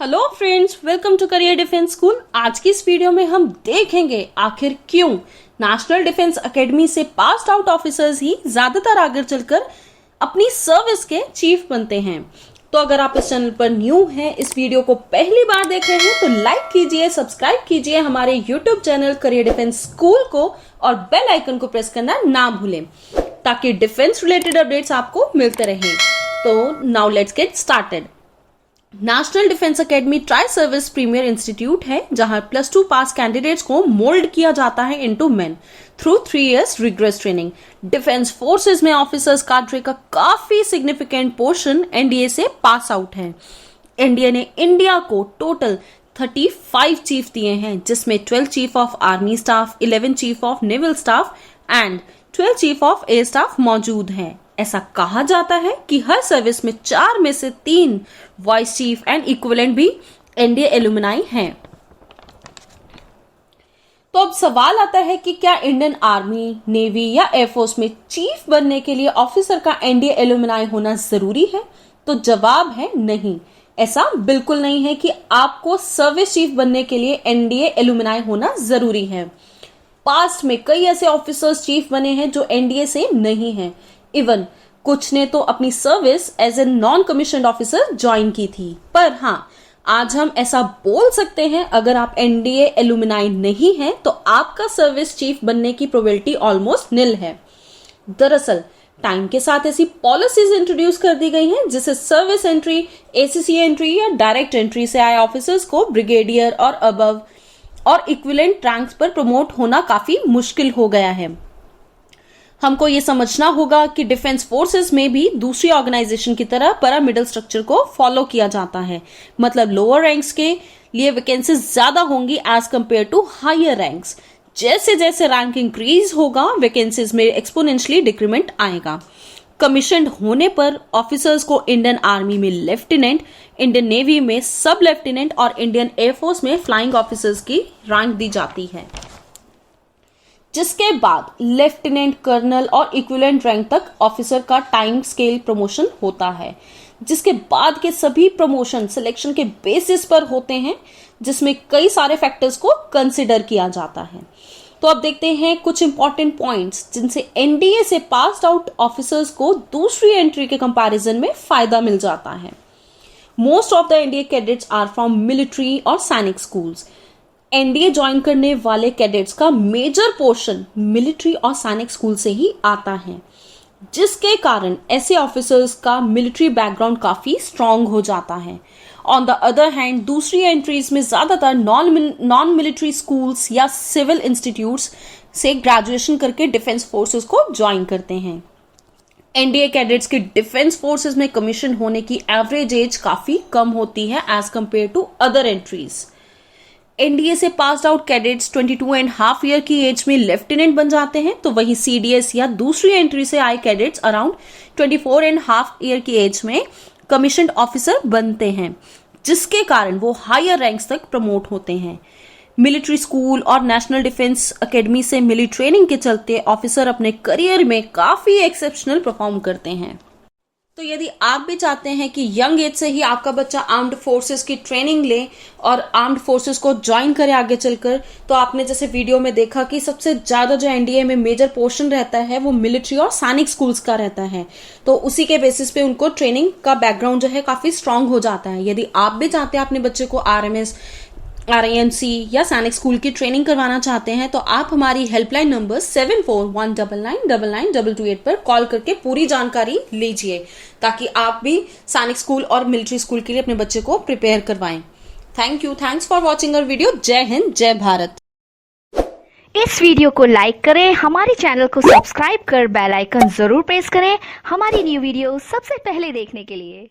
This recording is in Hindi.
Hello friends, welcome to career defence school. आज की इस वीडियो में हम देखेंगे आखिर क्यों नेशनल डिफेंस एकेडमी से पास्ड आउट ऑफिसर्स ही ज्यादातर आगे चलकर अपनी सर्विस के चीफ बनते हैं। तो अगर आप इस चैनल पर न्यू हैं, इस वीडियो को पहली बार देख रहे हैं, तो लाइक कीजिए, सब्सक्राइब कीजिए हमारे YouTube channel career defence school को और बेल आइकन को प्रेस करना ना भूलें ताकि डिफेंस रिलेटेड अपडेट्स आपको मिलते रहें। तो now let's get started. National defence academy tri service premier institute है जहां +2 पास कैंडिडेट्स को मोल्ड किया जाता है into men through 3 years rigorous training. Defence forces में ऑफिसर्स काड्रे का काफी सिग्निफिकेंट पोर्शन एनडीए से पास आउट है। एनडीए ने इंडिया को टोटल 35 चीफ दिए हैं, जिसमें 12 chief of army staff, 11 chief of naval staff and 12 chief of air staff मौजूद हैं। ऐसा कहा जाता है कि हर सर्विस में 4 में से 3 वाइस चीफ एंड इक्विवेलेंट भी एनडीए एलुमनाई हैं। तो अब सवाल आता है कि क्या इंडियन आर्मी, नेवी या एयरफोर्स में चीफ बनने के लिए ऑफिसर का एनडीए एलुमनाई होना जरूरी है? तो जवाब है नहीं। ऐसा बिल्कुल नहीं है कि आपको सर्विस चीफ बनने के लिए एनडीए एलुमनाई होना जरूरी है। पास्ट में कई ऐसे ऑफिसर्स चीफ बने हैं जो एनडीए से नहीं हैं। इवन कुछ ने तो अपनी service as a non commissioned officer join की थी। पर हाँ, आज हम ऐसा बोल सकते हैं, अगर आप एनडीए एलुमनाई नहीं हैं तो आपका सर्विस चीफ बनने की प्रोबेबिलिटी ऑलमोस्ट निल है। दरअसल टाइम के साथ ऐसी पॉलिसीज इंट्रोड्यूस कर दी गई हैं जिससे सर्विस एंट्री, एसीसी एंट्री या डायरेक्ट एंट्री से आए ऑफिसर्स को ब्रिगेडियर और अबव और इक्विवेलेंट रैंक्स पर प्रमोट होना काफी मुश्किल हो गया है। हमको ये समझना होगा कि डिफेंस फोर्सेस में भी दूसरी ऑर्गेनाइजेशन की तरह पिरामिडल स्ट्रक्चर को फॉलो किया जाता है। मतलब लोअर रैंक्स के लिए वैकेंसीज ज्यादा होंगी as compare to higher ranks. जैसे जैसे रैंक इंक्रीज होगा, वैकेंसीज में एक्सपोनेंशियली डिक्रीमेंट आएगा। कमीशन्ड होने पर ऑफिसर्स को इंडियन आर्मी में लेफ्टिनेंट, इंडियन नेवी में सब लेफ्टिनेंट और इंडियन एयरफोर्स में फ्लाइंग ऑफिसर्स की रैंक दी जाती है, जिसके बाद लेफ्टिनेंट, कर्नल और इक्विवेलेंट रैंक तक ऑफिसर का टाइम स्केल प्रमोशन होता है। जिसके बाद के सभी प्रमोशन सिलेक्शन के बेसिस पर होते हैं, जिसमें कई सारे फैक्टर्स को कंसिडर किया जाता है। तो अब देखते हैं कुछ इंपॉर्टेंट पॉइंट्स जिनसे एनडीए से पास्ड आउट ऑफिसर्स को दूसरी एंट्री के कंपैरिजन में फायदा मिल जाता है। Most of the NDA cadets are from military और सैनिक स्कूल्स। एनडीए ज्वाइन करने वाले कैडेट्स का मेजर पोर्शन मिलिट्री और सैनिक स्कूल से ही आता है, जिसके कारण ऐसे ऑफिसर्स का मिलिट्री बैकग्राउंड काफी स्ट्रांग हो जाता है। ऑन द अदर हैंड दूसरी एंट्रीज में ज्यादातर नॉन मिलिट्री स्कूल्स या सिविल इंस्टीट्यूट्स से ग्रेजुएशन करके डिफेंस फोर्सेस को ज्वाइन करते हैं। एनडीए कैडेट्स के डिफेंस फोर्सेस में कमीशन होने की एवरेज एज काफी कम होती है age compare to other entries. NDA से पास्ड आउट कैडेट्स 22.5 ईयर की एज में लेफ्टिनेंट बन जाते हैं, तो वही सीडीएस या दूसरी एंट्री से आए कैडेट्स अराउंड 24.5 ईयर की एज में कमीशन्ड ऑफिसर बनते हैं, जिसके कारण वो हायर रैंक्स तक प्रमोट होते हैं। मिलिट्री स्कूल और नेशनल डिफेंस एकेडमी से मिली ट्रेनिंग के चलते ऑफिसर अपने करियर में काफी एक्सेप्शनल परफॉर्म करते हैं। तो यदि आप भी चाहते हैं कि यंग एज से ही आपका बच्चा आर्म्ड फोर्सेस की ट्रेनिंग ले और आर्म्ड फोर्सेस को ज्वाइन करे आगे चलकर, तो आपने जैसे वीडियो में देखा कि सबसे ज्यादा जो एनडीए में मेजर पोर्शन रहता है वो मिलिट्री और सैनिक स्कूल्स का रहता है। तो उसी के बेसिस पे उनको ट्रेनिंग का बैकग्राउंड जो है काफी स्ट्रांग हो जाता है। यदि आप भी चाहते हैं अपने बच्चे को आरएमएस, आरआईएमसी या सैनिक स्कूल की ट्रेनिंग करवाना चाहते हैं, तो आप हमारी हेल्पलाइन नंबर 7419992228 पर कॉल करके पूरी जानकारी लीजिए ताकि आप भी सैनिक स्कूल और मिलिट्री स्कूल के लिए अपने बच्चे को प्रिपेयर करवाएं। Thank you, thanks for watching our video. जय हिंद, जय भारत। इस वीडियो को लाइक करें, हमारे चैनल को सब्सक्राइब कर बेल आइकन जरूर प्रेस करें हमारी न्यू वीडियो सबसे पहले देखने के लिए।